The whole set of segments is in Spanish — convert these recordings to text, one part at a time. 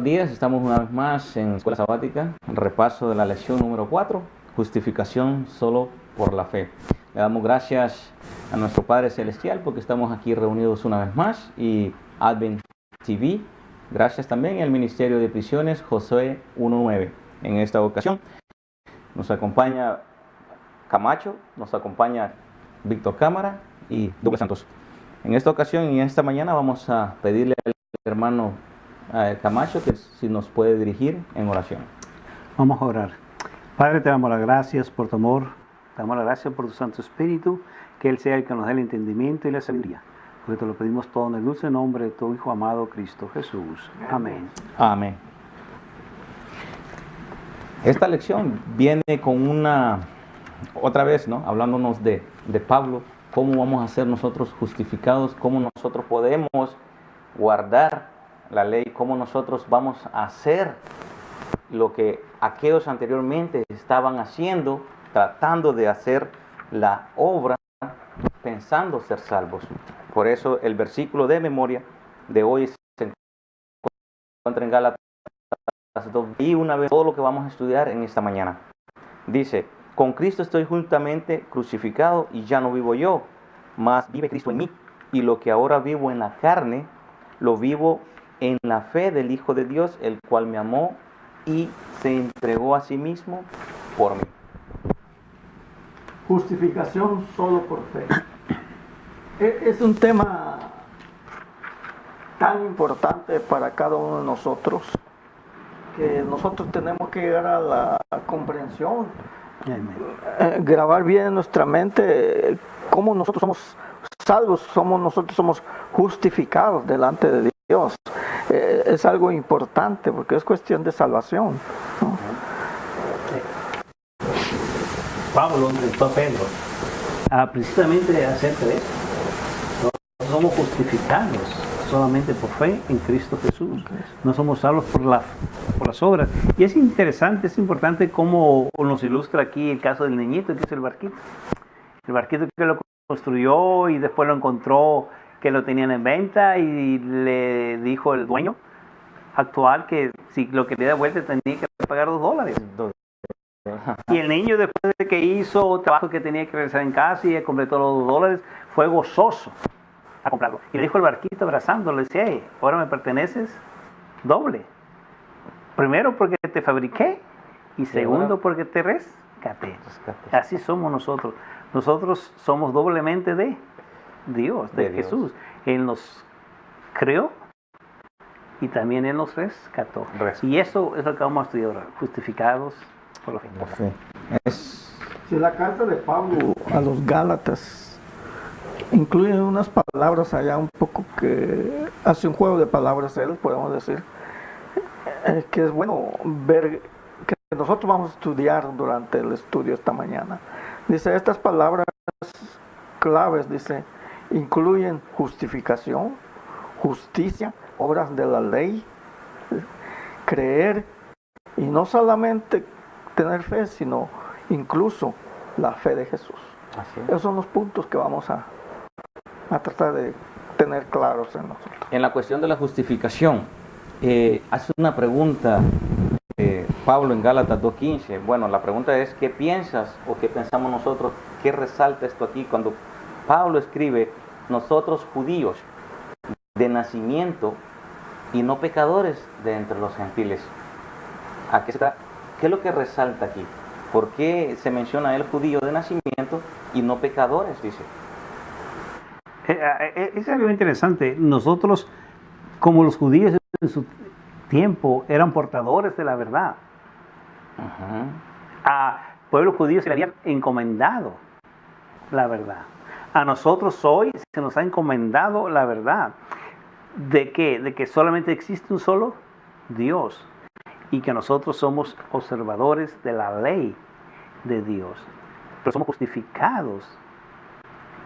días, estamos una vez más en Escuela Sabática, repaso de la lección número 4, justificación solo por la fe. Le damos gracias a nuestro Padre Celestial porque estamos aquí reunidos una vez más y Advent TV. Gracias también al Ministerio de Prisiones Josué 1.9. En esta ocasión nos acompaña Camacho, nos acompaña Víctor Cámara y Douglas Santos. En esta ocasión y en esta mañana vamos a pedirle al hermano Camacho que si nos puede dirigir en oración. Vamos a orar. Padre, te damos las gracias por tu amor, te damos las gracias por tu Santo Espíritu, que Él sea el que nos dé el entendimiento y la sabiduría. Porque te lo pedimos todo en el dulce nombre de tu Hijo amado Cristo Jesús. Amén. Amén. Esta lección viene con otra vez, ¿no? Hablándonos de Pablo, cómo vamos a ser nosotros justificados, cómo nosotros podemos guardar la ley, cómo nosotros vamos a hacer lo que aquellos anteriormente estaban haciendo, tratando de hacer la obra, pensando ser salvos. Por eso el versículo de memoria de hoy se encuentra en Gálatas 2 y una vez todo lo que vamos a estudiar en esta mañana. Dice: con Cristo estoy juntamente crucificado y ya no vivo yo, mas vive Cristo en mí. Y lo que ahora vivo en la carne, lo vivo en la fe del Hijo de Dios, el cual me amó y se entregó a sí mismo por mí. Justificación solo por fe. Es un tema tan importante para cada uno de nosotros que nosotros tenemos que llegar a la comprensión, grabar bien en nuestra mente cómo nosotros somos salvos, nosotros somos justificados delante de Dios. Es algo importante porque es cuestión de salvación, ¿no? Pablo entrevistó a Pedro precisamente acerca de eso. No somos justificados solamente por fe en Cristo Jesús. No somos salvos por las obras. Y es interesante, es importante cómo nos ilustra aquí el caso del niñito, que es el barquito. El barquito que lo construyó y después lo encontró que lo tenían en venta y le dijo el dueño actual que si lo quería de vuelta tenía que pagar $2. Y el niño, después de que hizo trabajo que tenía que realizar en casa y completó los $2, fue gozoso a comprarlo. Y le dijo el barquito abrazándolo, le decía: hey, ahora me perteneces doble. Primero porque te fabriqué y segundo porque te rescaté. Así somos nosotros. Nosotros somos doblemente de Dios, de Jesús. Él nos creó y también Él nos rescató. Y eso es lo que vamos a estudiar ahora, justificados por la fe. Si la carta de Pablo a los Gálatas incluye unas palabras allá un poco que hace un juego de palabras él, podemos decir, que es bueno ver, que nosotros vamos a estudiar durante el estudio esta mañana. Dice, estas palabras claves, dice, incluyen justificación, justicia, obras de la ley, creer, y no solamente tener fe, sino incluso la fe de Jesús. Esos son los puntos que vamos a tratar de tener claros en nosotros. En la cuestión de la justificación, hace una pregunta Pablo en Gálatas 2.15. Bueno, la pregunta es: ¿qué piensas o qué pensamos nosotros? ¿Qué resalta esto aquí cuando Pablo escribe: nosotros judíos de nacimiento y no pecadores de entre los gentiles? ¿A qué está? ¿Qué es lo que resalta aquí? ¿Por qué se menciona el judío de nacimiento y no pecadores? Dice. Es algo interesante. Nosotros, como los judíos en su tiempo, eran portadores de la verdad. A pueblo judío se le había encomendado la verdad. A nosotros hoy se nos ha encomendado la verdad. ¿De qué? De que solamente existe un solo Dios y que nosotros somos observadores de la ley de Dios, pero somos justificados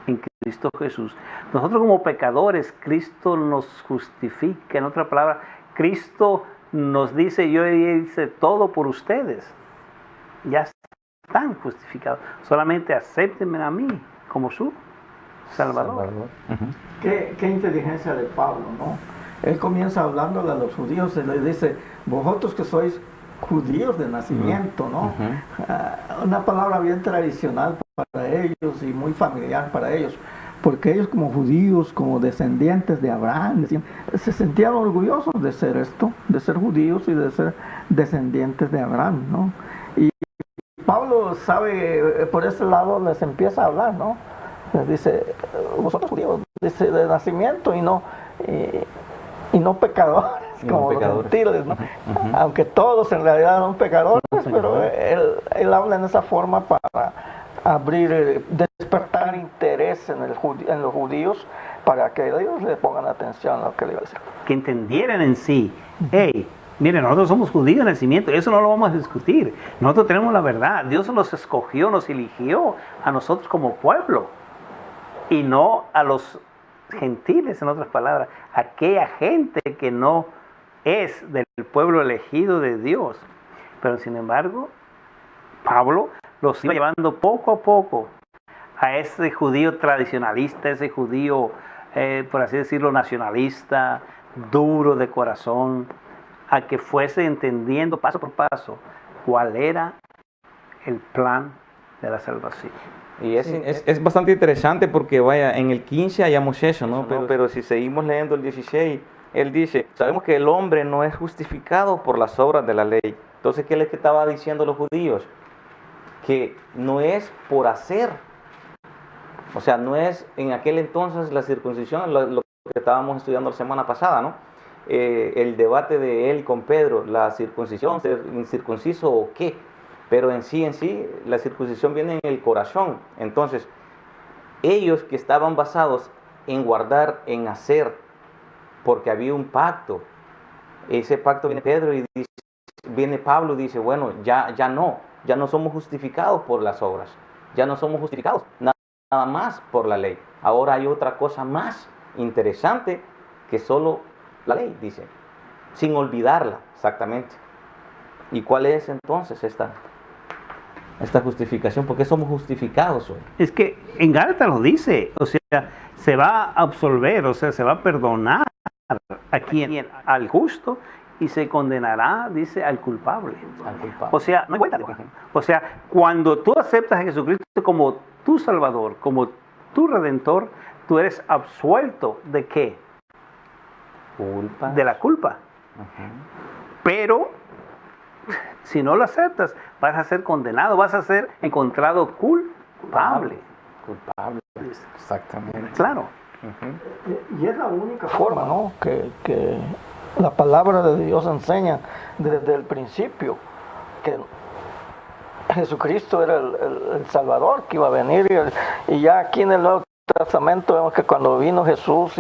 en Cristo Jesús. Nosotros como pecadores, Cristo nos justifica. En otra palabra, Cristo nos dice: yo hice todo por ustedes, ya están justificados, solamente acéptenme a mí como su Salvador. Qué inteligencia de Pablo, ¿no? él comienza hablándole a los judíos y le dice, vosotros que sois judíos de nacimiento, ¿no? Una palabra bien tradicional para ellos y muy familiar para ellos, porque ellos como judíos, como descendientes de Abraham, se sentían orgullosos de ser esto, de ser judíos y de ser descendientes de Abraham, ¿no? Y Pablo sabe, por ese lado les empieza a hablar, ¿no? Les dice, vosotros judíos, dice, de nacimiento y no pecadores, como los gentiles, ¿no? Aunque todos en realidad son pecadores, pero él habla en esa forma para abrir, despertar interés en los judíos, para que ellos le pongan atención a lo que le iba a decir. Que entendieran en sí, hey, miren, nosotros somos judíos de nacimiento, eso no lo vamos a discutir. Nosotros tenemos la verdad, Dios nos escogió, nos eligió a nosotros como pueblo, y no a los gentiles, en otras palabras, aquella gente que no es del pueblo elegido de Dios. Pero sin embargo, Pablo los iba llevando poco a poco a ese judío tradicionalista, ese judío, por así decirlo, nacionalista, duro de corazón, a que fuese entendiendo paso por paso cuál era el plan de la salvación. Y es bastante interesante porque, vaya, en el 15 hallamos eso, ¿no? Pero si seguimos leyendo el 16, él dice, sabemos que el hombre no es justificado por las obras de la ley. Entonces, ¿qué es lo que estaba diciendo los judíos? Que no es por hacer. O sea, no es en aquel entonces la circuncisión, lo que estábamos estudiando la semana pasada, ¿no? El debate de él con Pedro, la circuncisión, ser incircunciso o qué. Pero en sí, la circuncisión viene en el corazón. Entonces, ellos que estaban basados en guardar, en hacer, porque había un pacto, ese pacto viene Pedro y dice, viene Pablo y dice, bueno, ya no somos justificados por las obras, ya no somos justificados nada más por la ley. Ahora hay otra cosa más interesante que solo la ley, dice, sin olvidarla, exactamente. ¿Y cuál es entonces esta justificación? ¿Por qué somos justificados hoy? Es que en Gálatas lo dice, o sea, se va a absolver, o sea, se va a perdonar al justo y se condenará, dice, al culpable. O sea, no hay vuelta de hoja. O sea, cuando tú aceptas a Jesucristo como tu Salvador, como tu Redentor, tú eres absuelto ¿de qué? Culpa. De la culpa. Pero si no lo aceptas, vas a ser condenado, vas a ser encontrado culpable. Culpable, exactamente. Claro. Y es la única forma, ¿no? que la palabra de Dios enseña desde el principio, que Jesucristo era el Salvador que iba a venir, y ya aquí en el Nuevo Testamento vemos que cuando vino Jesús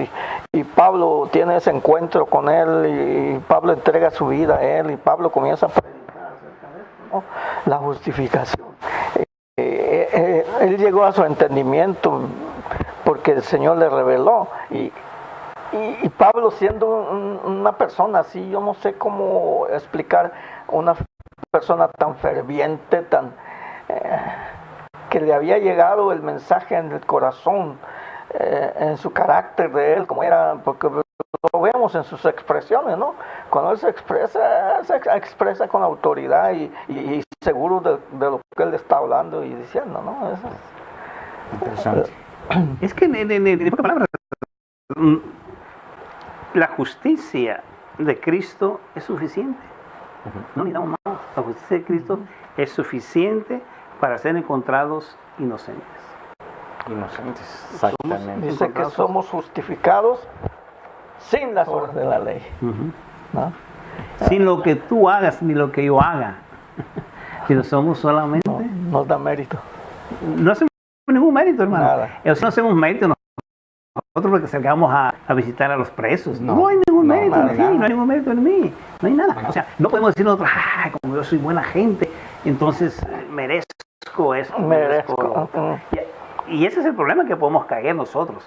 y Pablo tiene ese encuentro con él, y Pablo entrega su vida a él, y Pablo comienza a predicar acerca de esto, ¿no? La justificación. Él llegó a su entendimiento porque el Señor le reveló, y Pablo, siendo una persona así, yo no sé cómo explicar una persona tan ferviente, que le había llegado el mensaje en el corazón, en su carácter de él, como era, porque lo vemos en sus expresiones, ¿no? Cuando él se expresa con autoridad y seguro de lo que él está hablando y diciendo, ¿no? Eso es interesante. Es que en pocas palabras, la justicia de Cristo es suficiente. No necesitamos más. La justicia de Cristo es suficiente para ser encontrados inocentes. Inocentes, exactamente. Dice que somos justificados sin las obras de la ley. ¿No? Sin lo que tú hagas ni lo que yo haga. Sino somos solamente... No nos da mérito. No hacemos ningún mérito, hermano. Nada. No hacemos mérito nosotros porque salgamos a visitar a los presos. No hay ningún mérito en ti, no hay ningún mérito en mí. No hay nada. O sea, no podemos decir nosotros, como yo soy buena gente, entonces merezco esto. Merezco. Y ese es el problema que podemos caer nosotros.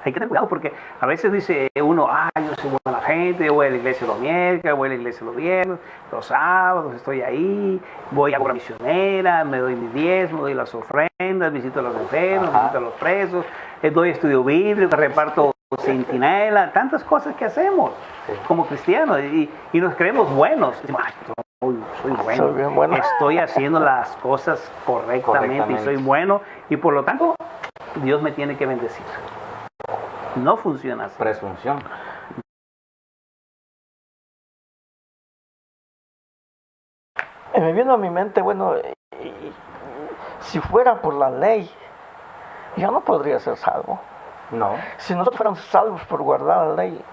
Hay que tener cuidado porque a veces dice uno, yo soy buena gente, voy a la iglesia los miércoles, voy a la iglesia los viernes, los sábados estoy ahí, voy a la misionera, me doy mi diezmo, doy las ofrendas, visito a los enfermos, visito a los presos, doy estudio bíblico, reparto centinela, tantas cosas que hacemos como cristianos y nos creemos buenos. Decimos, "Ay, soy bueno, Soy bien bueno". estoy haciendo las cosas correctamente y soy bueno y por lo tanto Dios me tiene que bendecir". No funciona así. Presunción. Me vino a mi mente, bueno, si fuera por la ley, yo no podría ser salvo. No, Si nosotros fuéramos salvos por guardar la ley,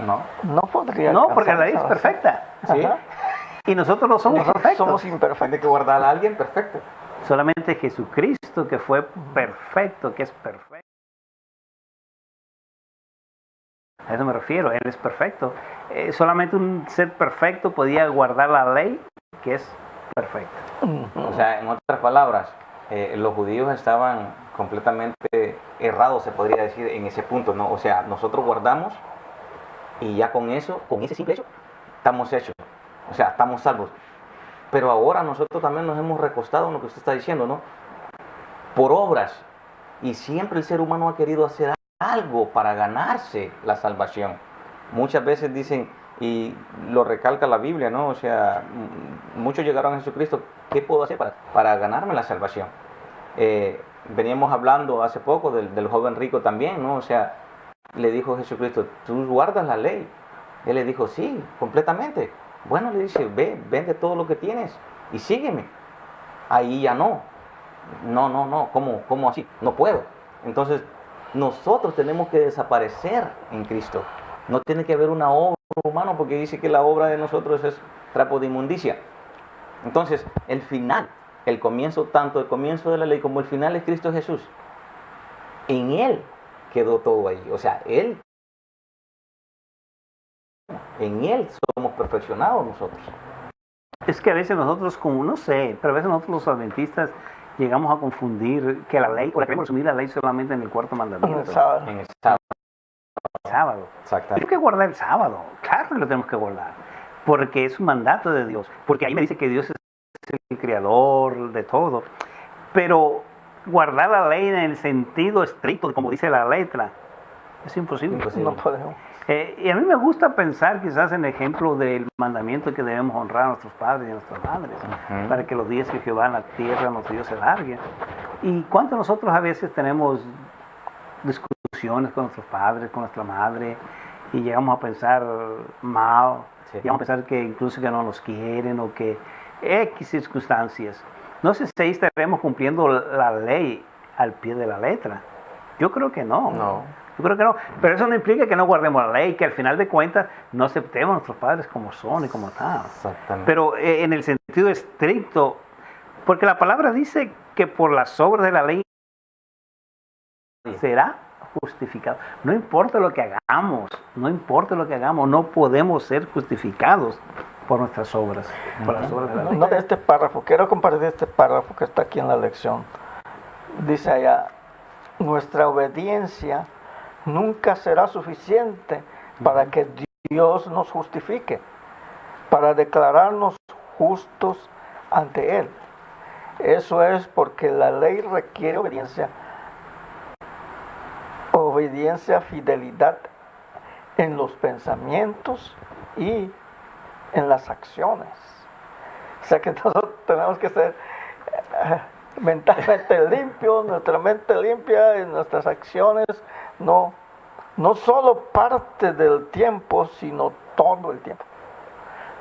no. no podría. No, porque la ley es alcanzar esa- perfecta Sí. Ajá. y nosotros no somos Nosotros perfectos. somos imperfectos. Tiene que guardar a alguien perfecto. Solamente Jesucristo, que fue perfecto, que es perfecto. A eso me refiero, Él es perfecto. Solamente un ser perfecto podía guardar la ley, que es perfecta. O sea, en otras palabras, los judíos estaban completamente errados, se podría decir, en ese punto, ¿no? O sea, nosotros guardamos y ya con eso, con ese simple hecho, estamos hechos. O sea, estamos salvos. Pero ahora nosotros también nos hemos recostado en lo que usted está diciendo, ¿no? Por obras. Y siempre el ser humano ha querido hacer algo para ganarse la salvación. Muchas veces dicen, y lo recalca la Biblia, ¿no? O sea, muchos llegaron a Jesucristo, ¿qué puedo hacer para ganarme la salvación? Veníamos hablando hace poco del joven rico también, ¿no? O sea, le dijo Jesucristo, ¿tú guardas la ley? Él le dijo, sí, completamente. Bueno, le dice, ve, vende todo lo que tienes y sígueme. Ahí ya no. No, ¿cómo así? No puedo. Entonces, nosotros tenemos que desaparecer en Cristo. No tiene que haber una obra humana porque dice que la obra de nosotros es trapo de inmundicia. Entonces, el final, el comienzo, tanto el comienzo de la ley como el final es Cristo Jesús. En Él quedó todo ahí. O sea, en Él somos perfeccionados nosotros. Es que a veces nosotros, como no sé, pero a veces nosotros los adventistas llegamos a confundir que la ley, o la queremos resumir la ley solamente en el cuarto mandamiento, El sábado. En el sábado. el sábado. Exactamente. Tenemos que guardar el sábado, claro que lo tenemos que guardar, porque es un mandato de Dios, porque ahí me dice que Dios es el creador de todo, pero guardar la ley en el sentido estricto, como dice la letra, es imposible. Imposible. No podemos. Y a mí me gusta pensar quizás en el ejemplo del mandamiento que debemos honrar a nuestros padres y a nuestras madres, Ujú. para que los días que Jehová en la tierra nos dio se larguen. ¿Y cuánto nosotros a veces tenemos discusiones con nuestros padres, con nuestra madre, y llegamos a pensar mal, Sí. llegamos a pensar que incluso que no nos quieren o que X circunstancias? No sé si ahí estaremos cumpliendo la ley al pie de la letra. Yo creo que no. No. Yo creo que no, pero eso no implica que no guardemos la ley, que al final de cuentas no aceptemos a nuestros padres como son y como están. Exactamente. Pero en el sentido estricto, porque la palabra dice que por las obras de la ley será justificado. No importa lo que hagamos, no podemos ser justificados por nuestras obras, por las obras de la ley. No, este párrafo, quiero compartir este párrafo que está aquí en la lección. Dice allá, nuestra obediencia nunca será suficiente para que Dios nos justifique, para declararnos justos ante Él. Eso es porque la ley requiere obediencia, fidelidad en los pensamientos y en las acciones. O sea que nosotros tenemos que ser mentalmente limpios, nuestra mente limpia en nuestras acciones, no solo parte del tiempo, sino todo el tiempo.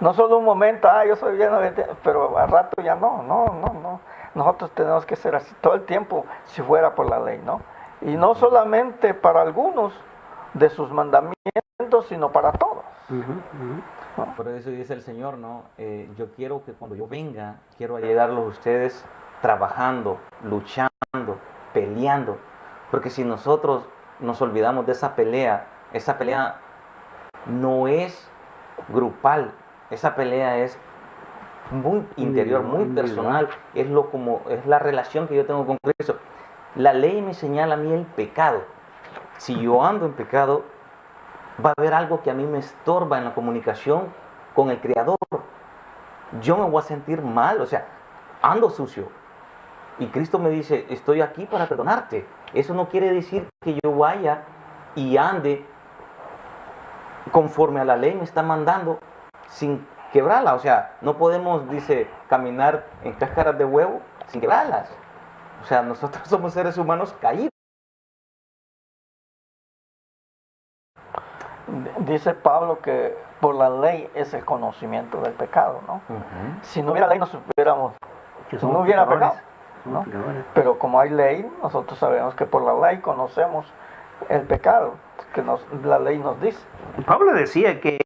No solo un momento, yo soy bien obediente, pero al rato ya no. Nosotros tenemos que ser así todo el tiempo, si fuera por la ley, ¿no? Y no solamente para algunos de sus mandamientos, sino para todos. Por eso dice el Señor, ¿no? Yo quiero que cuando yo venga, quiero ayudarlos a ustedes trabajando, luchando, peleando. Porque si nosotros nos olvidamos de esa pelea no es grupal, esa pelea es muy interior, muy personal, es la relación que yo tengo con Cristo. La ley me señala a mí el pecado. Si yo ando en pecado, va a haber algo que a mí me estorba en la comunicación con el Creador. Yo me voy a sentir mal, o sea, ando sucio. Y Cristo me dice, estoy aquí para perdonarte. Eso no quiere decir que yo vaya y ande conforme a la ley me está mandando sin quebrarla. O sea, no podemos, dice, caminar en cáscaras de huevo sin quebrarlas. O sea, nosotros somos seres humanos caídos. Dice Pablo que por la ley es el conocimiento del pecado, ¿no? Si no hubiera ley no supiéramos, si no hubiera pecado, ¿no? Pero como hay ley, nosotros sabemos que por la ley conocemos el pecado que la ley nos dice. Pablo decía que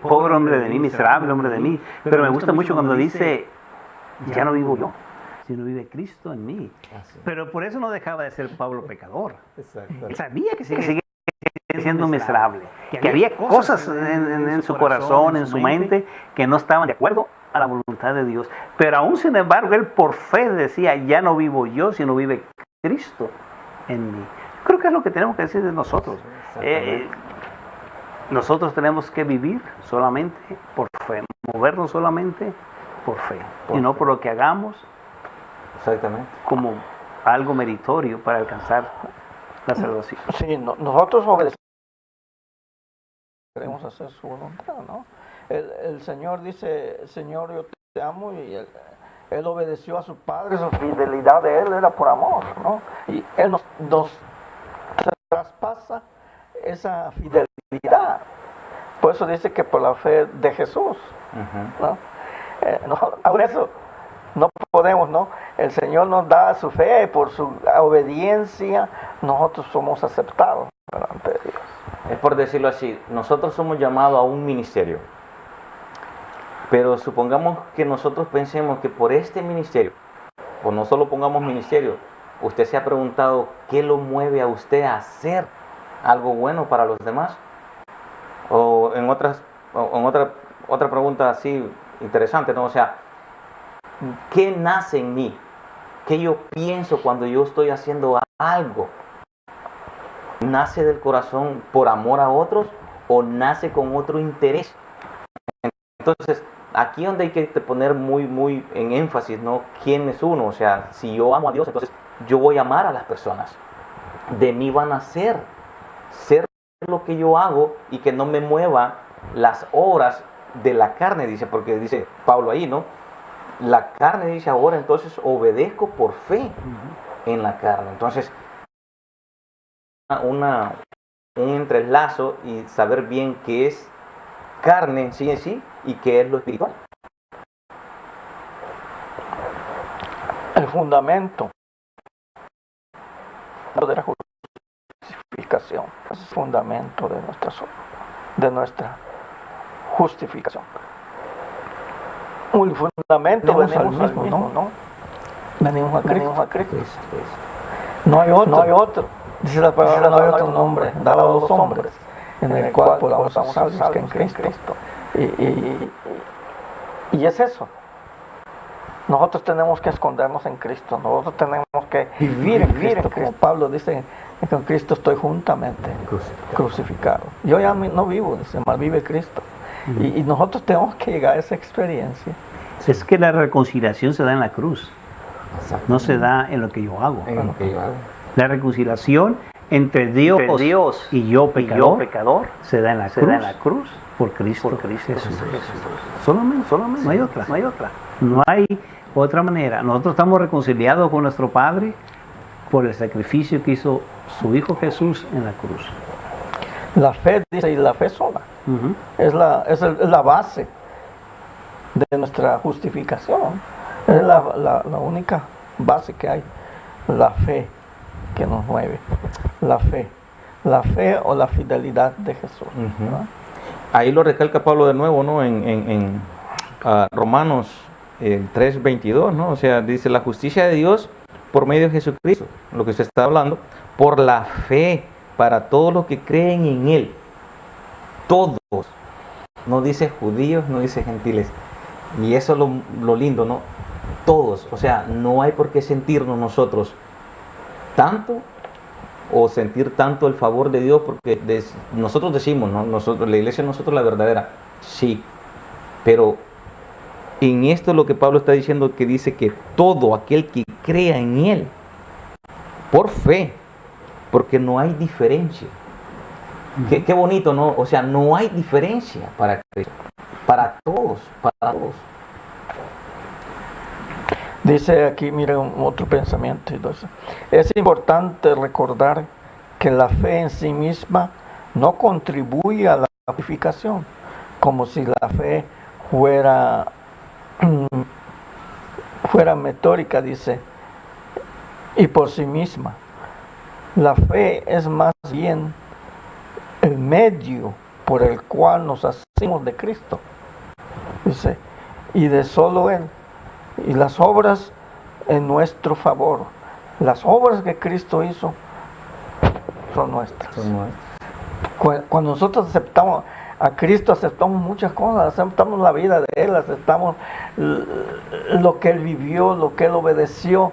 pobre hombre de mí, miserable hombre de mí, pero me gusta mucho cuando dice, ya no vivo yo, sino vive Cristo en mí. Pero por eso no dejaba de ser Pablo pecador. Él sabía que seguía siendo miserable, que había cosas en su corazón, en su mente, que no estaban de acuerdo a la voluntad de Dios. Pero aún sin embargo, él por fe decía, ya no vivo yo, sino vive Cristo en mí. Creo que es lo que tenemos que decir de nosotros. Nosotros tenemos que vivir solamente por fe, movernos solamente por fe, y no por lo que hagamos como algo meritorio para alcanzar la salvación. Sí, nosotros obedecemos, queremos hacer su voluntad, ¿no? El Señor dice, Señor, yo te amo, y él obedeció a su Padre, su fidelidad de Él era por amor, ¿no? Y Él nos traspasa esa fidelidad. Por eso dice que por la fe de Jesús, ¿no? Aún eso no podemos, ¿no? El Señor nos da su fe y por su obediencia nosotros somos aceptados delante de Dios. Es por decirlo así, nosotros somos llamados a un ministerio. Pero supongamos que nosotros pensemos que por este ministerio, o no solo pongamos ministerio, usted se ha preguntado qué lo mueve a usted a hacer algo bueno para los demás. O en otra pregunta así interesante, ¿no? O sea, ¿qué nace en mí? ¿Qué yo pienso cuando yo estoy haciendo algo? ¿Nace del corazón por amor a otros o nace con otro interés? Entonces, aquí donde hay que poner muy en énfasis, ¿no? ¿Quién es uno? O sea, si yo amo a Dios, entonces yo voy a amar a las personas. De mí van a ser lo que yo hago y que no me mueva las obras de la carne, dice, porque dice Pablo ahí, ¿no? La carne dice ahora, entonces obedezco por fe en la carne. Entonces, un entrelazo y saber bien qué es carne en sí y qué es lo espiritual. El fundamento de la justificación es el fundamento de nuestra justificación. El fundamento venimos al mismo, ¿no? Venimos a Cristo. No hay otro. Dice la palabra, no hay otro nombre dado a los hombres en el cual podamos ser salvos que en Cristo. Y es eso. Nosotros tenemos que escondernos en Cristo. Nosotros tenemos que vivir en Cristo. Como Pablo dice, con Cristo estoy juntamente crucificado. Yo ya no vivo, dice, más vive Cristo. Y nosotros tenemos que llegar a esa experiencia. Es que la reconciliación se da en la cruz. No se da en lo que yo hago. La reconciliación entre Dios y yo pecador se da en la cruz por Cristo Jesús. Solamente, no hay otra. No hay otra manera. Nosotros estamos reconciliados con nuestro Padre por el sacrificio que hizo su Hijo Jesús en la cruz. La fe, dice, y la fe sola, es la base de nuestra justificación. Es la única base que hay. La fe que nos mueve. La fe o la fidelidad de Jesús. ¿No? Ahí lo recalca Pablo de nuevo, ¿no? En Romanos 3:22, ¿no? O sea, dice la justicia de Dios por medio de Jesucristo, lo que usted está hablando, por la fe para todos los que creen en Él. Todos. No dice judíos, no dice gentiles. Y eso es lo lindo, ¿no? Todos. O sea, no hay por qué sentirnos nosotros tanto o sentir tanto el favor de Dios, porque nosotros decimos, ¿no? Nosotros, la iglesia, nosotros la verdadera, sí, pero en esto lo que Pablo está diciendo, que dice que todo aquel que crea en Él por fe, porque no hay diferencia. Qué bonito, ¿no? O sea, no hay diferencia para Cristo. Para todos, para todos. Dice aquí, mira, otro pensamiento. Entonces, es importante recordar que la fe en sí misma no contribuye a la purificación, como si la fe fuera metódica, dice, y por sí misma. La fe es más bien el medio por el cual nos hacemos de Cristo, dice, y de solo Él, y las obras en nuestro favor. Las obras que Cristo hizo son nuestras. Cuando nosotros aceptamos a Cristo, aceptamos muchas cosas, aceptamos la vida de Él, aceptamos lo que Él vivió, lo que Él obedeció,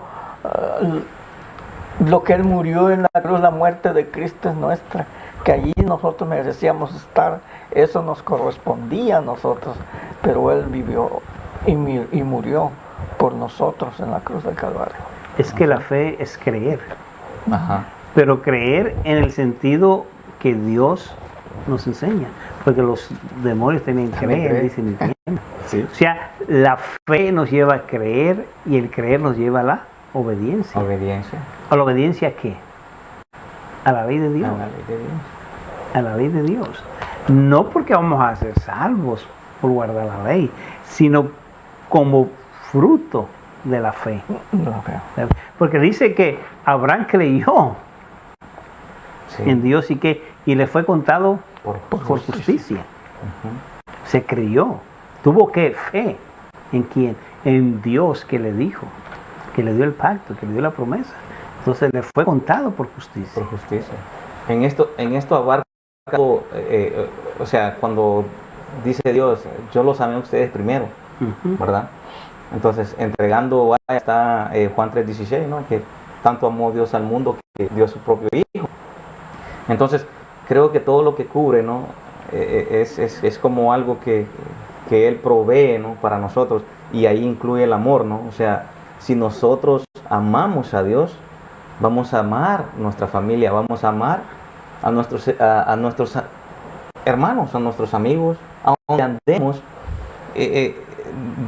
lo que Él murió en la cruz. La muerte de Cristo es nuestra, que allí nosotros merecíamos estar, eso nos correspondía a nosotros, pero Él vivió y murió por nosotros en la cruz del Calvario. Es que la fe es creer. Ajá. Pero creer en el sentido que Dios nos enseña, porque los demonios tienen que creer, dicen, entienden. Sí. O sea, la fe nos lleva a creer y el creer nos lleva a la obediencia. Obediencia. ¿A la obediencia a qué? A la ley de Dios. A la ley de Dios. A la ley de Dios. No porque vamos a ser salvos por guardar la ley, sino como fruto de la fe. Porque dice que Abraham creyó en Dios y le fue contado por justicia. Se creyó. Tuvo que fe. ¿En quién? En Dios, que le dijo, que le dio el pacto, que le dio la promesa. Entonces le fue contado por justicia. Por justicia. En esto abarca, o sea, cuando dice Dios, yo los amé a ustedes primero, ¿verdad? Entonces, entregando, ahí está Juan 3:16, ¿no? Que tanto amó Dios al mundo que dio a su propio Hijo. Entonces, creo que todo lo que cubre, ¿no? Es como algo que Él provee, ¿no? Para nosotros, y ahí incluye el amor, ¿no? O sea, si nosotros amamos a Dios, vamos a amar nuestra familia, vamos a amar a nuestros hermanos, a nuestros amigos, a donde andemos,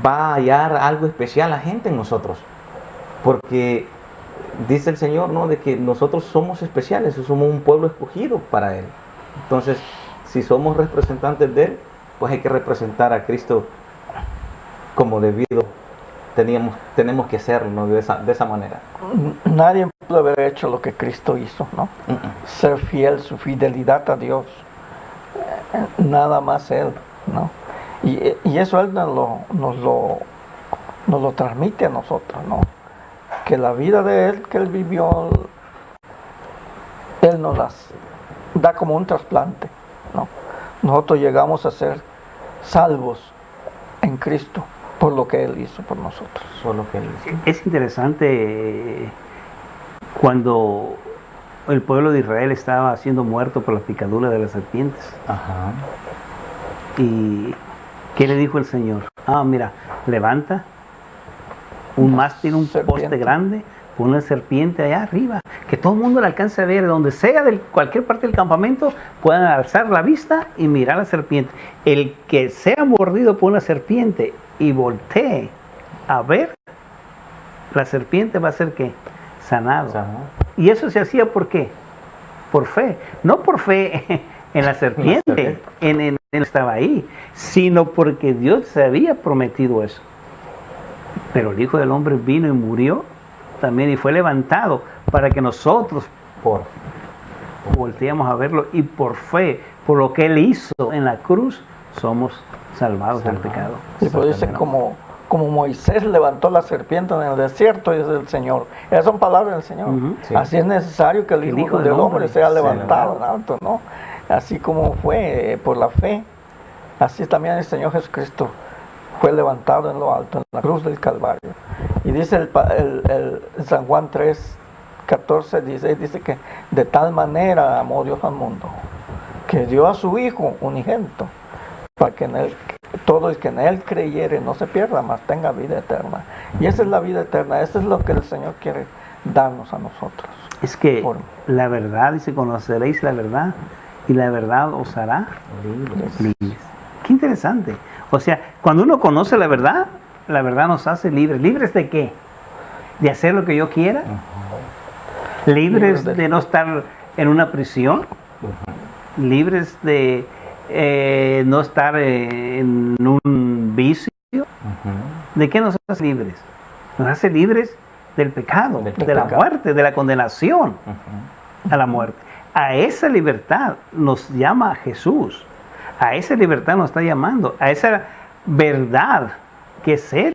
va a hallar algo especial la gente en nosotros, porque dice el Señor, ¿no? De que nosotros somos especiales, somos un pueblo escogido para Él. Entonces, si somos representantes de Él, pues hay que representar a Cristo como debido tenemos que hacerlo, ¿no? de esa manera. Nadie pudo haber hecho lo que Cristo hizo, ¿no? Ser fiel, su fidelidad a Dios, nada más Él, ¿no? Y eso Él nos lo transmite a nosotros, ¿no? Que la vida de Él, que Él vivió, Él nos las da como un trasplante, ¿no? Nosotros llegamos a ser salvos en Cristo por lo que Él hizo por nosotros. Por lo que Él hizo. Es interesante cuando el pueblo de Israel estaba siendo muerto por la picadura de las serpientes. Ajá. ¿Y qué le dijo el Señor? Mira, levanta un mástil, un poste grande, pon una serpiente allá arriba, que todo el mundo la alcance a ver, de donde sea, de cualquier parte del campamento, puedan alzar la vista y mirar a la serpiente. El que sea mordido por una serpiente y voltee a ver, la serpiente va a ser ¿qué? Sanado. Y eso se hacía ¿por qué? Por fe. No por fe en la serpiente, en estaba ahí, sino porque Dios se había prometido eso. Pero el Hijo del Hombre vino y murió también y fue levantado para que nosotros volteemos a verlo y por fe, por lo que Él hizo en la cruz, somos salvados del pecado. Y pues dice como Moisés levantó la serpiente en el desierto, y es el Señor. Esas son palabras del Señor. Sí. Así es necesario que el Hijo del Hombre sea levantado en alto, ¿no? Así como fue por la fe, así también el Señor Jesucristo fue levantado en lo alto, en la cruz del Calvario. Y dice el San Juan 3:14, dice que de tal manera amó Dios al mundo, que dio a su Hijo unigénito, para que en Él, todo el que en Él creyere no se pierda, mas tenga vida eterna. Y esa es la vida eterna, eso es lo que el Señor quiere darnos a nosotros. Es que la verdad, dice, conoceréis la verdad y la verdad os hará Libres. libres. Qué interesante. O sea, cuando uno conoce la verdad nos hace libres. ¿Libres de qué? ¿De hacer lo que yo quiera? ¿Libres de no estar en una prisión? ¿Libres de no estar en un vicio? ¿De qué nos hace libres? Nos hace libres del pecado, de la muerte, de la condenación a la muerte. A esa libertad nos llama Jesús. A esa libertad nos está llamando. A esa verdad que es Él.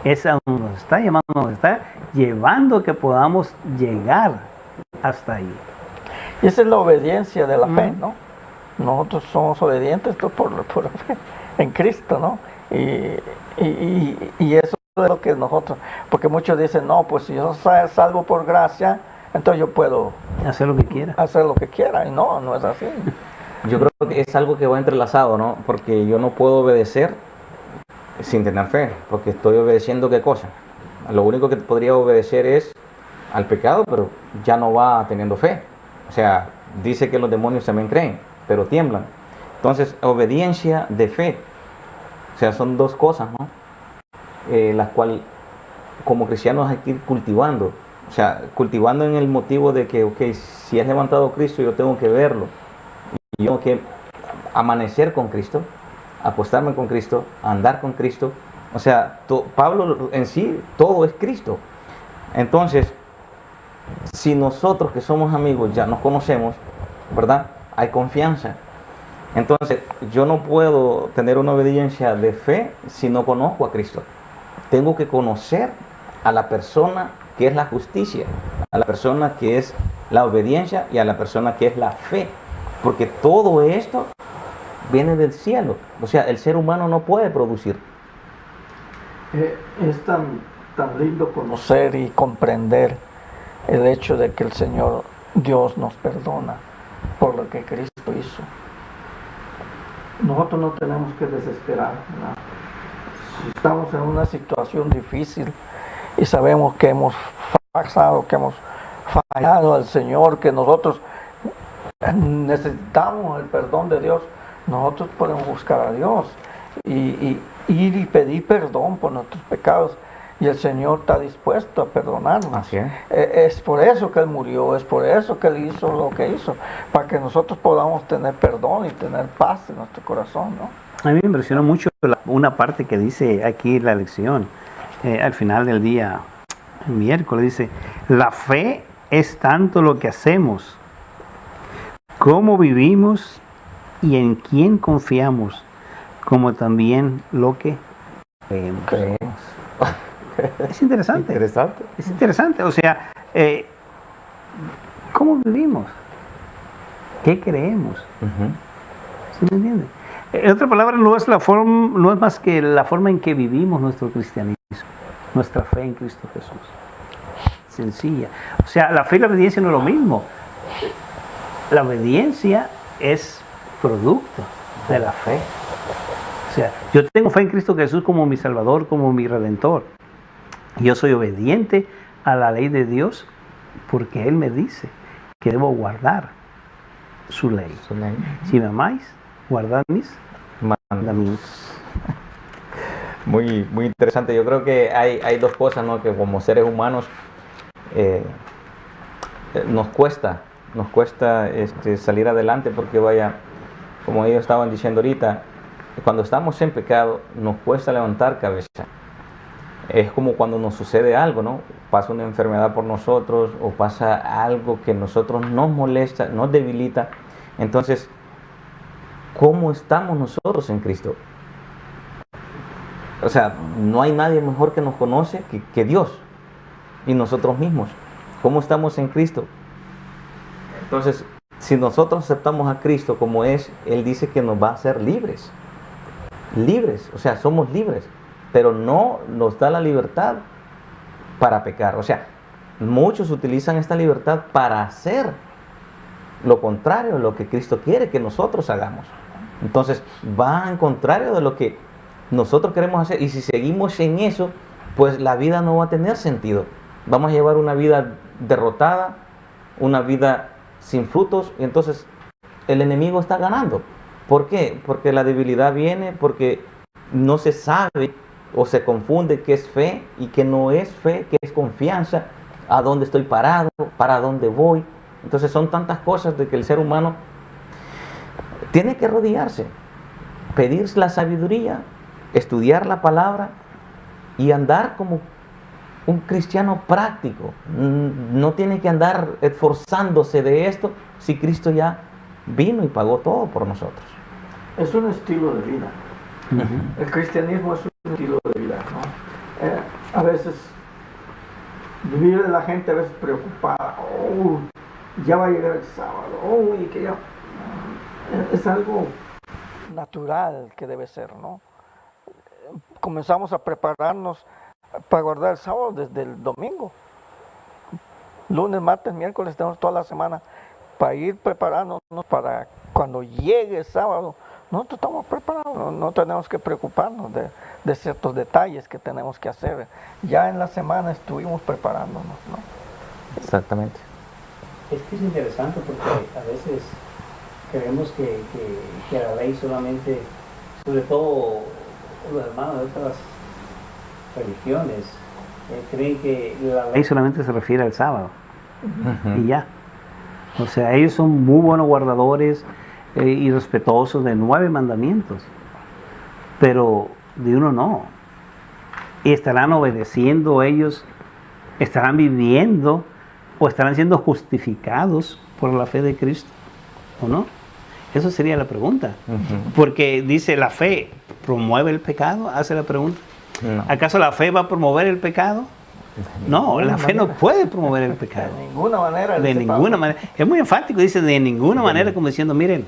Esa nos está llamando, nos está llevando que podamos llegar hasta ahí. Y esa es la obediencia de la fe, ¿no? Nosotros somos obedientes por la fe en Cristo, ¿no? Y eso es lo que nosotros, porque muchos dicen, no, pues si yo salvo por gracia, entonces yo puedo hacer lo que quiera. Hacer lo que quiera, y no es así. Yo creo que es algo que va entrelazado, ¿no? Porque yo no puedo obedecer sin tener fe, porque estoy obedeciendo ¿qué cosa? Lo único que podría obedecer es al pecado, pero ya no va teniendo fe. O sea, dice que los demonios también creen, pero tiemblan. Entonces, obediencia de fe. O sea, son dos cosas, ¿no? Las cuales como cristianos hay que ir cultivando. O sea, cultivando en el motivo de que, ok, si has levantado Cristo, yo tengo que verlo. Y yo tengo que amanecer con Cristo, acostarme con Cristo, andar con Cristo. O sea, Pablo en sí, todo es Cristo. Entonces, si nosotros que somos amigos ya nos conocemos, ¿verdad? Hay confianza. Entonces, yo no puedo tener una obediencia de fe si no conozco a Cristo. Tengo que conocer a la persona que es la justicia, a la persona que es la obediencia y a la persona que es la fe. Porque todo esto viene del cielo. O sea, el ser humano no puede producir. Es tan lindo conocer y comprender el hecho de que el Señor Dios nos perdona por lo que Cristo hizo. Nosotros no tenemos que desesperar, ¿no? Si estamos en una situación difícil y sabemos que hemos pasado, que hemos fallado al Señor, que nosotros necesitamos el perdón de Dios, nosotros podemos buscar a Dios y ir y pedir perdón por nuestros pecados, y el Señor está dispuesto a perdonarnos. Así es. Es por eso que Él murió, es por eso que Él hizo lo que hizo, para que nosotros podamos tener perdón y tener paz en nuestro corazón, ¿no? A mí me impresionó mucho una parte que dice aquí la lección, al final del día, el miércoles, dice: la fe es tanto lo que hacemos, cómo vivimos y en quién confiamos, como también lo que creemos. Es interesante. Interesante. Es interesante. O sea, ¿cómo vivimos? ¿Qué creemos? ¿Sí me entiende? En otra palabra, no es más que la forma en que vivimos nuestro cristianismo, nuestra fe en Cristo Jesús. Sencilla. O sea, la fe y la obediencia no es lo mismo. La obediencia es producto de la fe. O sea, yo tengo fe en Cristo Jesús como mi Salvador, como mi Redentor. Yo soy obediente a la ley de Dios porque Él me dice que debo guardar su ley. Si me amáis, guardad mis mandamientos. Muy interesante. Yo creo que hay dos cosas, ¿no? Que como seres humanos nos cuesta salir adelante, porque vaya, como ellos estaban diciendo ahorita, cuando estamos en pecado nos cuesta levantar cabeza. Es como cuando nos sucede algo, ¿no? Pasa una enfermedad por nosotros, o pasa algo que nosotros nos molesta, nos debilita. Entonces, ¿cómo estamos nosotros en Cristo? O sea, no hay nadie mejor que nos conoce que Dios y nosotros mismos. ¿Cómo estamos en Cristo? Entonces, si nosotros aceptamos a Cristo como es, Él dice que nos va a hacer libres. Libres, o sea, somos libres, pero no nos da la libertad para pecar. O sea, muchos utilizan esta libertad para hacer lo contrario de lo que Cristo quiere que nosotros hagamos. Entonces, va en contrario de lo que nosotros queremos hacer, y si seguimos en eso, pues la vida no va a tener sentido. Vamos a llevar una vida derrotada, una vida sin frutos, y entonces el enemigo está ganando. ¿Por qué? Porque la debilidad viene porque no se sabe o se confunde qué es fe y qué no es fe, qué es confianza, a dónde estoy parado, para dónde voy. Entonces son tantas cosas de que el ser humano tiene que rodearse, pedir la sabiduría, estudiar la palabra y andar como un cristiano práctico. No tiene que andar esforzándose de esto si Cristo ya vino y pagó todo por nosotros. Es un estilo de vida. El cristianismo es un estilo de vida, ¿no? A veces vive la gente a veces preocupada. Oh, ya va a llegar el sábado. Y que ya... Es algo natural que debe ser, ¿no? Comenzamos a prepararnos para guardar el sábado desde el domingo. Lunes, martes, miércoles, tenemos toda la semana para ir preparándonos para cuando llegue el sábado. Nosotros estamos preparados, no tenemos que preocuparnos de ciertos detalles que tenemos que hacer. Ya en la semana estuvimos preparándonos, ¿no? Exactamente. Es que es interesante porque a veces creemos que la ley solamente, sobre todo los hermanos de otras religiones, creen que la ley solamente se refiere al sábado y ya. O sea, ellos son muy buenos guardadores y respetuosos de 9 mandamientos, pero de uno no. Y estarán obedeciendo ellos, estarán viviendo o estarán siendo justificados por la fe de Cristo, ¿o no? Eso sería la pregunta. Porque dice, ¿la fe promueve el pecado? Hace la pregunta. No. ¿Acaso la fe va a promover el pecado? No, la fe no puede promover el pecado. De ninguna manera. De ninguna manera. Es muy enfático, dice de ninguna manera, como diciendo, miren,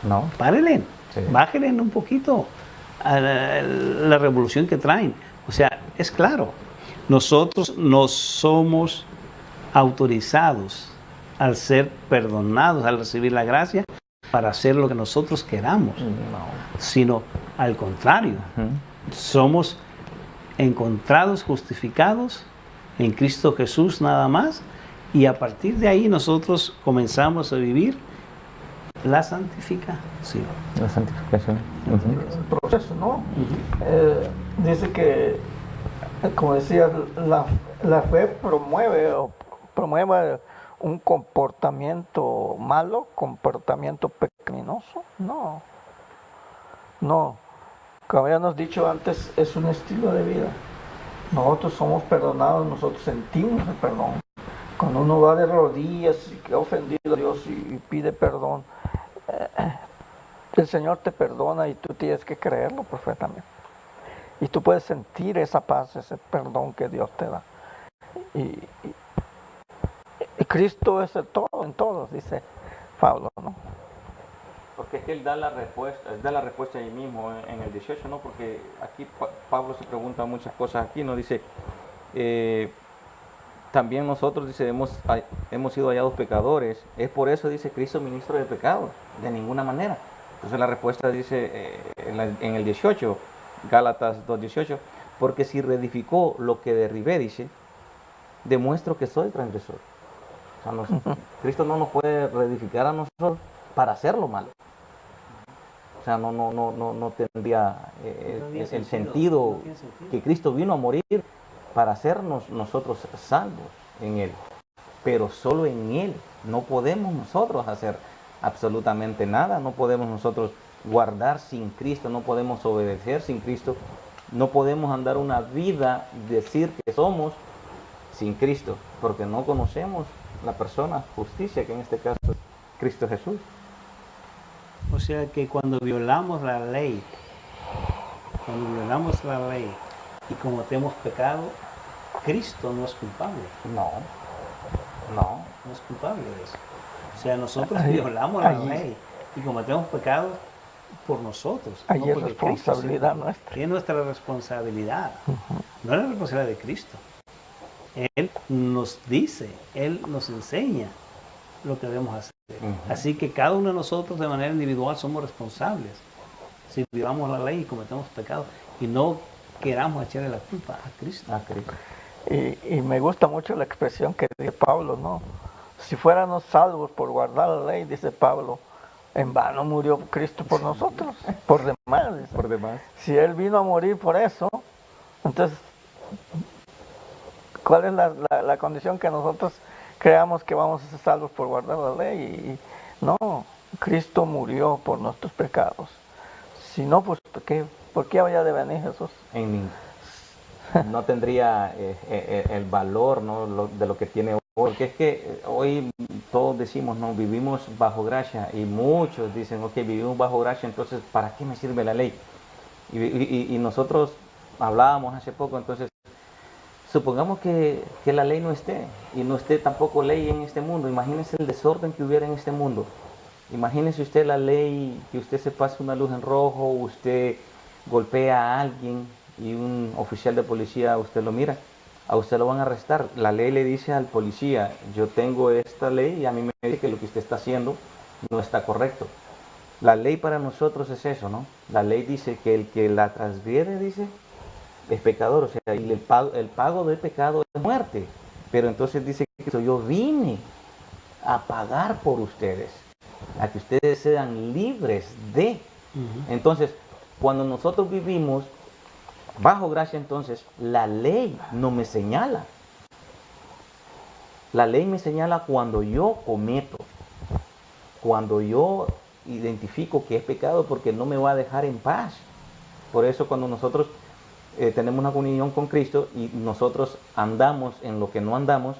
No. párenle, Sí. bájenle un poquito a la revolución que traen. O sea, es claro, nosotros no somos autorizados al ser perdonados, al recibir la gracia, para hacer lo que nosotros queramos, sino al contrario, somos encontrados, justificados en Cristo Jesús nada más, y a partir de ahí nosotros comenzamos a vivir la santificación. La santificación. El proceso, ¿no? Dice que, como decía, la fe promueve un comportamiento malo, comportamiento pecaminoso. No. Como habíamos dicho antes, es un estilo de vida. Nosotros somos perdonados, nosotros sentimos el perdón. Cuando uno va de rodillas y que ha ofendido a Dios y pide perdón, el Señor te perdona y tú tienes que creerlo perfectamente. Y tú puedes sentir esa paz, ese perdón que Dios te da. Y Cristo es el todo en todos, dice Pablo, ¿no? Porque es que él da la respuesta ahí mismo en el 18, ¿no? Porque aquí Pablo se pregunta muchas cosas aquí, ¿no? Dice, también nosotros, dice, hemos sido hallados pecadores. Es por eso, dice, Cristo ministro de pecado, de ninguna manera. Entonces la respuesta dice en el 18, Gálatas 2:18, porque si reedificó lo que derribé, dice, demuestro que soy transgresor. O sea, Cristo no nos puede reedificar a nosotros para hacerlo malo. O sea, no tendría el sentido que Cristo vino a morir para hacernos nosotros salvos en Él. Pero solo en Él no podemos nosotros hacer absolutamente nada. No podemos nosotros guardar sin Cristo, no podemos obedecer sin Cristo. No podemos andar una vida, decir que somos sin Cristo, porque no conocemos la persona, justicia, que en este caso es Cristo Jesús. O sea que cuando violamos la ley y cometemos pecado, Cristo no es culpable. No No es culpable de eso. O sea, nosotros violamos la ley y cometemos pecado por nosotros. Allí es responsabilidad nuestra. Es nuestra responsabilidad. No es la responsabilidad de Cristo. Él nos dice, Él nos enseña lo que debemos hacer. Así que cada uno de nosotros de manera individual somos responsables si violamos la ley y cometemos pecado y no queramos echarle la culpa a Cristo. Y me gusta mucho la expresión que dice Pablo, ¿no? Si fuéramos salvos por guardar la ley, dice Pablo, en vano murió Cristo por nosotros, por demás. Dice. Por demás. Si Él vino a morir por eso, entonces, ¿cuál es la condición que nosotros creamos que vamos a ser salvos por guardar la ley? Y no, Cristo murió por nuestros pecados. Si no, pues ¿por qué había de venir Jesús? No tendría el valor, ¿no? De lo que tiene hoy. Porque es que hoy todos decimos, no, vivimos bajo gracia, y muchos dicen, ok, vivimos bajo gracia, entonces ¿para qué me sirve la ley? Y nosotros hablábamos hace poco, entonces supongamos que la ley no esté, y no esté tampoco ley en este mundo. Imagínese el desorden que hubiera en este mundo. Imagínese usted la ley, que usted se pase una luz en rojo, usted golpea a alguien y un oficial de policía, usted lo mira, a usted lo van a arrestar. La ley le dice al policía, yo tengo esta ley y a mí me dice que lo que usted está haciendo no está correcto. La ley para nosotros es eso, ¿no? La ley dice que el que la transgrede, dice, es pecador, o sea, y el pago del pecado es muerte. Pero entonces dice que yo vine a pagar por ustedes, a que ustedes sean libres de. Entonces, cuando nosotros vivimos bajo gracia, entonces la ley no me señala. La ley me señala cuando yo cometo, cuando yo identifico que es pecado, porque no me va a dejar en paz. Por eso cuando nosotros tenemos una comunión con Cristo y nosotros andamos en lo que no andamos,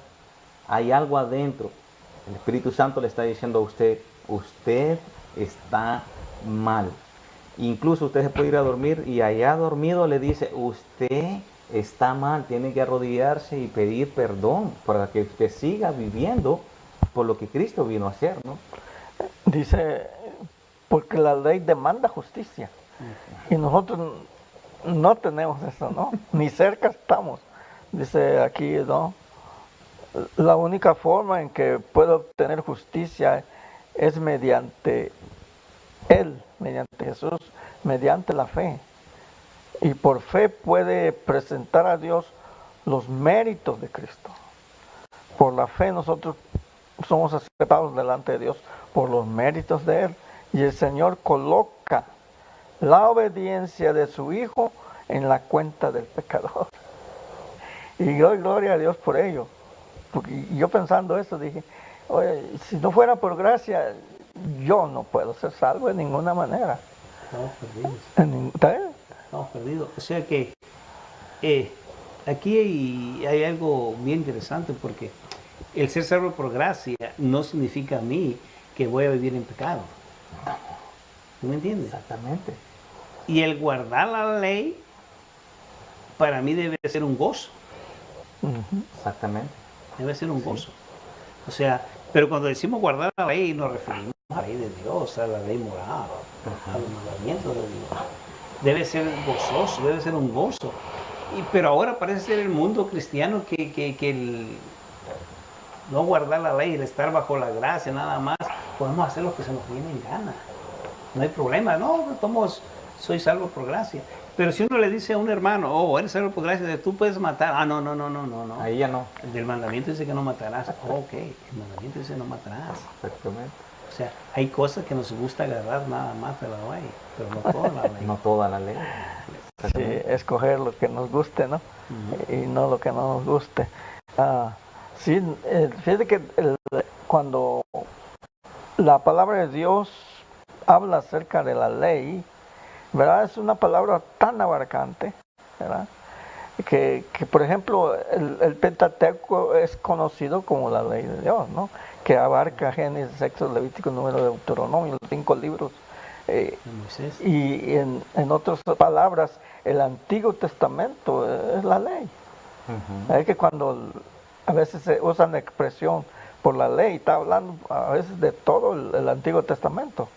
hay algo adentro. El Espíritu Santo le está diciendo a usted, usted está mal. Incluso usted se puede ir a dormir y allá dormido le dice, usted está mal, tiene que arrodillarse y pedir perdón para que usted siga viviendo por lo que Cristo vino a hacer, ¿no? Dice, porque la ley demanda justicia. Y nosotros no tenemos eso, ¿no? Ni cerca estamos. Dice aquí, ¿no? La única forma en que puedo obtener justicia es mediante Él, mediante Jesús, mediante la fe. Y por fe puede presentar a Dios los méritos de Cristo. Por la fe nosotros somos aceptados delante de Dios por los méritos de Él. Y el Señor coloca la obediencia de su Hijo en la cuenta del pecador. Y doy gloria a Dios por ello. Porque yo pensando eso dije, oye, si no fuera por gracia, yo no puedo ser salvo de ninguna manera. Estamos perdidos. Estamos perdidos. O sea que aquí hay algo bien interesante, porque el ser salvo por gracia no significa a mí que voy a vivir en pecado. ¿Tú me entiendes? Exactamente. Y el guardar la ley para mí debe ser un gozo. Exactamente. Debe ser un gozo. O sea, pero cuando decimos guardar la ley nos referimos a la ley de Dios, a la ley moral, a los mandamientos de Dios. Debe ser gozoso, debe ser un gozo. Pero ahora parece ser el mundo cristiano que el no guardar la ley, el estar bajo la gracia nada más, podemos hacer lo que se nos viene en gana. No hay problema, no, soy salvo por gracia. Pero si uno le dice a un hermano, oh, eres salvo por gracia, tú puedes matar. Ah, no. Ahí ya no. Del mandamiento dice que no matarás. Oh, ok, el mandamiento dice no matarás. Exactamente. O sea, hay cosas que nos gusta agarrar nada más de la ley, pero no toda la ley. No toda la ley. Sí, escoger lo que nos guste, ¿no? Y no lo que no nos guste. Sí, fíjate que cuando la palabra de Dios habla acerca de la ley, ¿verdad? Es una palabra tan abarcante, ¿verdad? Que por ejemplo, el Pentateuco es conocido como la ley de Dios, ¿no? Que abarca Génesis, Éxodo, Levítico, Número, Deuteronomio, los 5 libros. Y en otras palabras, el Antiguo Testamento es la ley. Es que cuando a veces se usan la expresión por la ley, está hablando a veces de todo el Antiguo Testamento,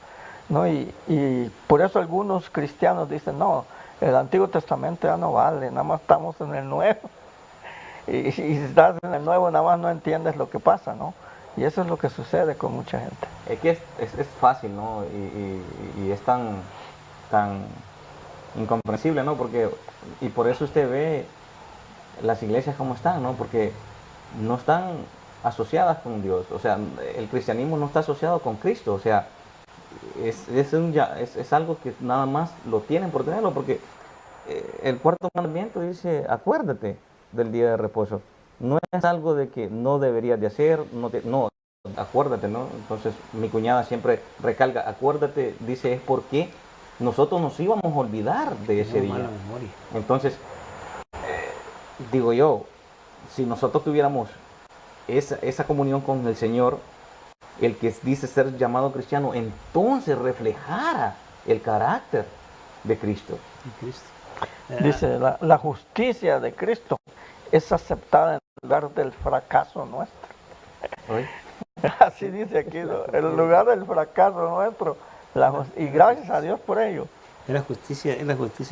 ¿no? Y por eso algunos cristianos dicen, no, el Antiguo Testamento ya no vale, nada más estamos en el Nuevo. Y si estás en el Nuevo, nada más no entiendes lo que pasa, ¿no? Y eso es lo que sucede con mucha gente. Es que es fácil, ¿no? Y es tan incomprensible, ¿no? Y por eso usted ve las iglesias como están, ¿no? Porque no están asociadas con Dios. O sea, el cristianismo no está asociado con Cristo. O sea, es algo que nada más lo tienen por tenerlo, porque el cuarto mandamiento dice, acuérdate del día de reposo. No es algo de que no deberías de hacer, no, acuérdate, ¿no? Entonces mi cuñada siempre recalca, acuérdate, dice, es porque nosotros nos íbamos a olvidar de ese día. Mala memoria. Entonces, digo yo, si nosotros tuviéramos esa comunión con el Señor, el que dice ser llamado cristiano, entonces reflejara el carácter de Cristo. Dice, la justicia de Cristo es aceptada en lugar del fracaso nuestro. ¿Oye? Así dice aquí, ¿no? En lugar del fracaso nuestro. Y gracias a Dios por ello. Es la justicia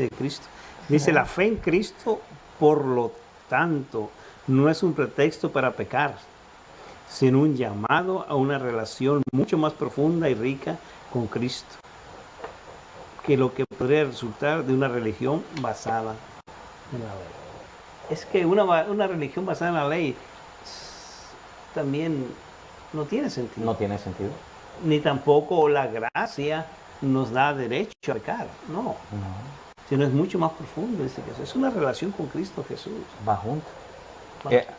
de Cristo. Dice, la fe en Cristo, por lo tanto, no es un pretexto para pecar, sino un llamado a una relación mucho más profunda y rica con Cristo, que lo que podría resultar de una religión basada en la ley. Es que una religión basada en la ley también no tiene sentido. No tiene sentido. Ni tampoco la gracia nos da derecho a pecar, no. Sino es mucho más profundo. Es una relación con Cristo Jesús. Va junto.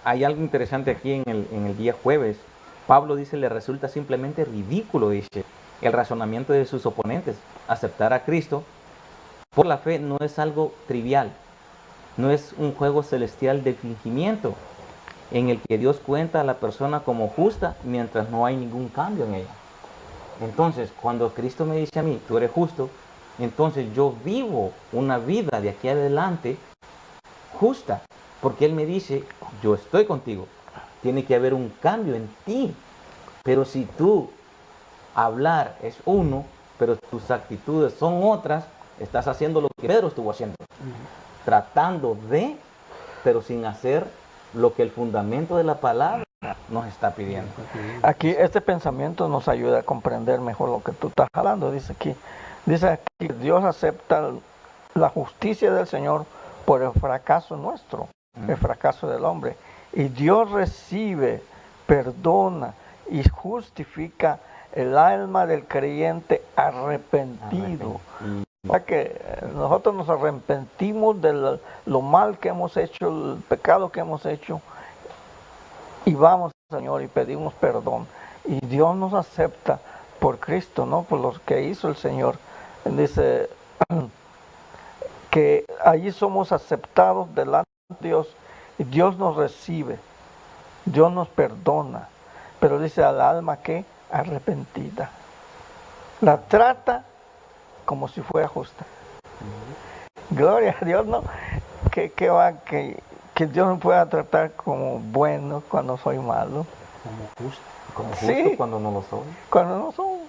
Hay algo interesante aquí en el día jueves. Pablo dice, le resulta simplemente ridículo, dice, el razonamiento de sus oponentes. Aceptar a Cristo por la fe no es algo trivial, no es un juego celestial de fingimiento en el que Dios cuenta a la persona como justa mientras no hay ningún cambio en ella. Entonces, cuando Cristo me dice a mí, tú eres justo, entonces yo vivo una vida de aquí adelante justa, porque Él me dice, yo estoy contigo, tiene que haber un cambio en ti. Pero si tú hablar es uno, pero tus actitudes son otras, estás haciendo lo que Pedro estuvo haciendo, tratando de, pero sin hacer lo que el fundamento de la palabra nos está pidiendo. Aquí este pensamiento nos ayuda a comprender mejor lo que tú estás hablando. Dice aquí, Dios acepta la justicia del Señor por el fracaso nuestro, el fracaso del hombre. Y Dios recibe, perdona y justifica el alma del creyente arrepentido. O sea que nosotros nos arrepentimos de lo mal que hemos hecho, el pecado que hemos hecho, y vamos al Señor y pedimos perdón. Y Dios nos acepta por Cristo, ¿no? Por lo que hizo el Señor. Dice que allí somos aceptados delante de Dios y Dios nos recibe, Dios nos perdona, pero dice al alma que arrepentida. La trata como si fuera justa. Gloria a Dios, ¿no? Que Dios me pueda tratar como bueno cuando soy malo. Como justo. Como justo, Sí. cuando no lo soy. Cuando no soy.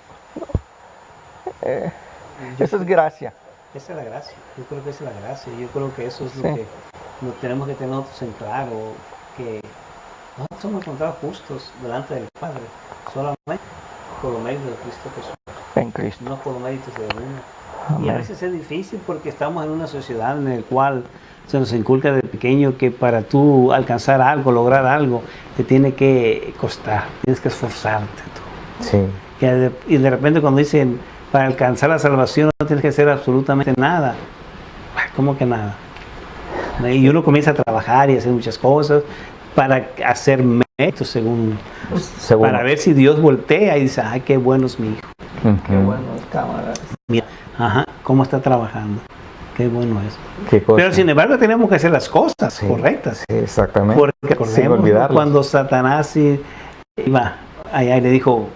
Esa es gracia. Esa es la gracia. Yo creo que esa es la gracia. Yo creo que eso es lo Sí. que nos tenemos que tener nosotros en claro, que nosotros somos encontrados justos delante del Padre, solamente por los méritos de Cristo Jesús, En Cristo. no por los méritos de uno. Y Amén. a veces es difícil porque estamos en una sociedad en la cual se nos inculca desde pequeño que para tú alcanzar algo, lograr algo, te tiene que costar, tienes que esforzarte tú. Sí. Y de repente cuando dicen, para alcanzar la salvación no tienes que hacer absolutamente nada. ¿Cómo que nada? Y uno comienza a trabajar y a hacer muchas cosas para hacer méritos según para ver si Dios voltea y dice, ay, qué bueno es mi hijo. Qué bueno, cámara. Mira, ajá, cómo está trabajando. Qué bueno es. ¿Qué cosa? Pero sin embargo tenemos que hacer las cosas Sí, correctas. sí, exactamente. Porque Sin recordemos, ¿no? olvidarlas. Cuando Satanás iba allá y le dijo,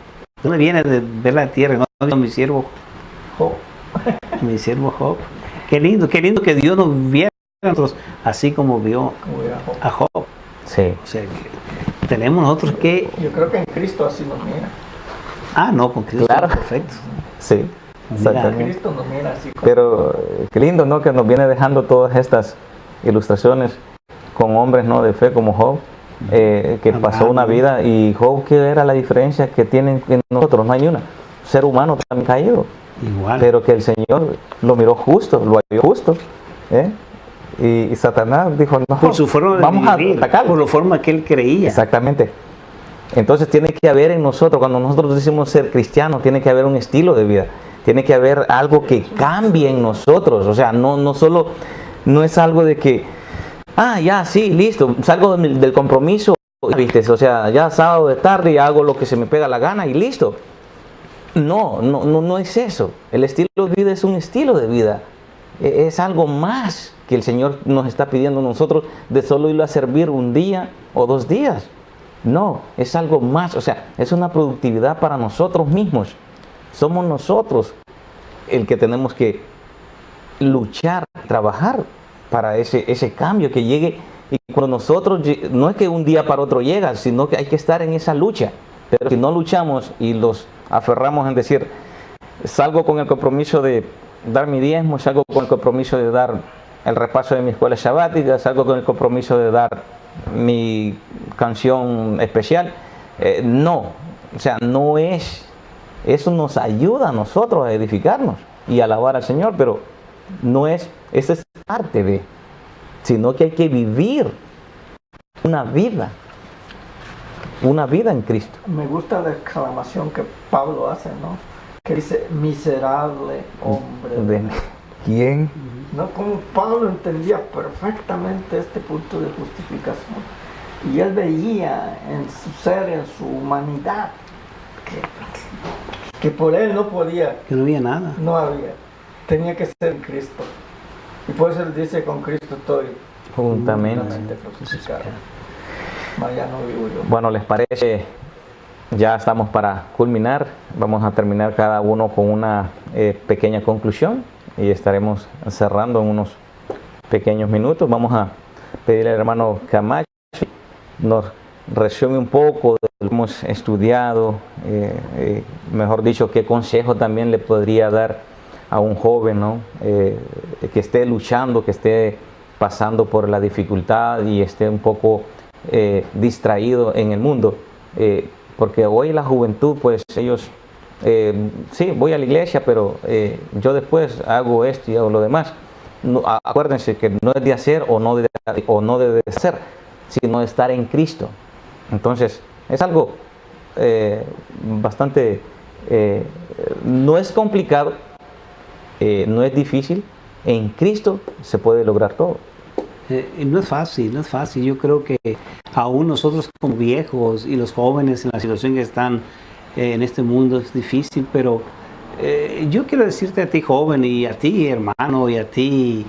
¿dónde vienes de ver la tierra? No, no, mi siervo Job. Mi siervo Job. Qué lindo que Dios nos viera a nosotros así como vio a Job. Sí. O sea, que tenemos nosotros que... Yo creo que en Cristo así nos mira. Ah, no, con Cristo Claro. es perfecto. Sí, Mira, exactamente. Cristo nos mira así. Pero qué lindo, ¿no? Que nos viene dejando todas estas ilustraciones con hombres, ¿no? De fe como Job, que pasó una vida. Y Job, ¿qué era la diferencia que tienen en nosotros? No hay una. Ser humano también caído. Igual. Pero que el Señor lo miró justo, lo halló justo. Y Satanás dijo, no, Por su forma de vamos vivir, a atacarlo. por la forma que él creía. Exactamente. Entonces tiene que haber en nosotros, cuando nosotros decimos ser cristianos, tiene que haber un estilo de vida. Tiene que haber algo que cambie en nosotros. O sea, no solo, no es algo de que, ya, sí, listo, salgo del compromiso, ¿viste? O sea, ya sábado de tarde y hago lo que se me pega la gana y listo. No es eso. El estilo de vida es un estilo de vida. Es algo más que el Señor nos está pidiendo a nosotros de solo irlo a servir un día o 2 días. No, es algo más. O sea, es una productividad para nosotros mismos. Somos nosotros el que tenemos que luchar, trabajar para ese cambio que llegue. Y cuando nosotros, no es que un día para otro llega, sino que hay que estar en esa lucha. Pero si no luchamos y los aferramos en decir, salgo con el compromiso de dar mi diezmo, salgo con el compromiso de dar el repaso de mi escuela sabática, salgo con el compromiso de dar mi canción especial, no, o sea, no es, eso nos ayuda a nosotros a edificarnos y a alabar al Señor, pero no es, esa es parte de, sino que hay que vivir una vida en Cristo. Me gusta la exclamación que Pablo hace, ¿no? Que dice, miserable hombre. ¿De quién? ¿No? Como Pablo entendía perfectamente este punto de justificación. Y él veía en su ser, en su humanidad, que por él no podía. Que no había nada. No había. Tenía que ser Cristo. Y por eso él dice, con Cristo estoy Juntamente crucificado. Ya no vivo yo. Bueno, ¿les parece? Ya estamos para culminar. Vamos a terminar cada uno con una pequeña conclusión y estaremos cerrando en unos pequeños minutos. Vamos a pedirle al hermano Camacho nos resume un poco de lo que hemos estudiado, mejor dicho, qué consejo también le podría dar a un joven, ¿no? Que esté luchando, que esté pasando por la dificultad y esté un poco distraído en el mundo. Porque hoy la juventud, pues ellos, sí, voy a la iglesia, pero yo después hago esto y hago lo demás. No, acuérdense que no es de hacer o no debe de ser, sino de estar en Cristo. Entonces, es algo bastante, no es complicado, no es difícil. En Cristo se puede lograr todo. No es fácil, no es fácil. Yo creo que aún nosotros como viejos y los jóvenes en la situación que están en este mundo es difícil, pero yo quiero decirte a ti joven y a ti hermano y a ti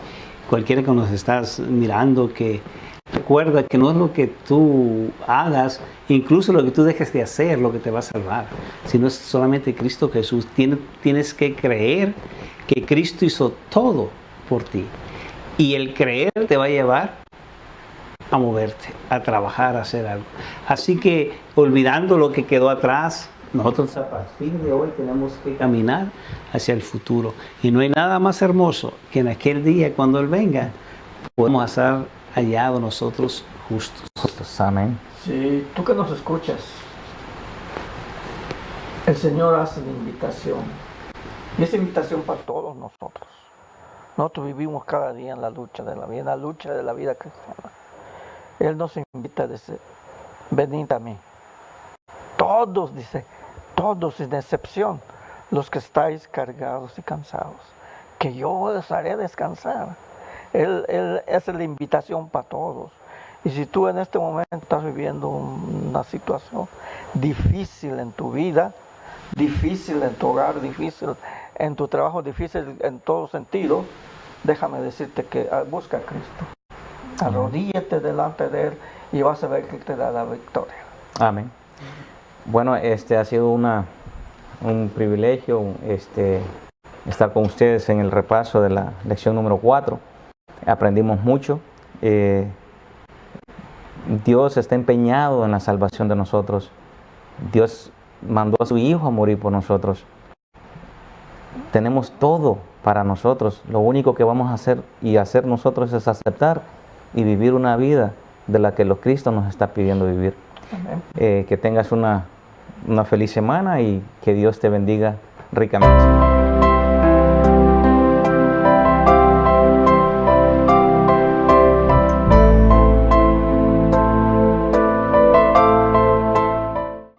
cualquiera que nos estás mirando que recuerda que no es lo que tú hagas, incluso lo que tú dejes de hacer, lo que te va a salvar, sino es solamente Cristo Jesús. Tienes que creer que Cristo hizo todo por ti. Y el creer te va a llevar a moverte, a trabajar, a hacer algo. Así que, olvidando lo que quedó atrás, nosotros a partir de hoy tenemos que caminar hacia el futuro. Y no hay nada más hermoso que en aquel día, cuando Él venga, podemos estar hallados nosotros justos. Amén. Sí, tú que nos escuchas, el Señor hace la invitación. Y esa invitación para todos nosotros. Nosotros vivimos cada día en la lucha de la vida, en la lucha de la vida cristiana. Él nos invita a decir, venid a mí. Todos, dice, todos sin excepción, los que estáis cargados y cansados, que yo os haré descansar. Él es la invitación para todos. Y si tú en este momento estás viviendo una situación difícil en tu vida, difícil en tu hogar, difícil en tu trabajo, difícil en todo sentido, déjame decirte que busca a Cristo. Arrodíllate delante de Él y vas a ver que te da la victoria. Amén. Bueno, ha sido un privilegio estar con ustedes en el repaso de la lección número 4. Aprendimos mucho. Dios está empeñado en la salvación de nosotros. Dios mandó a su Hijo a morir por nosotros. Tenemos todo para nosotros. Lo único que vamos a hacer nosotros es aceptar y vivir una vida de la que los Cristo nos está pidiendo vivir. Que tengas una feliz semana y que Dios te bendiga ricamente.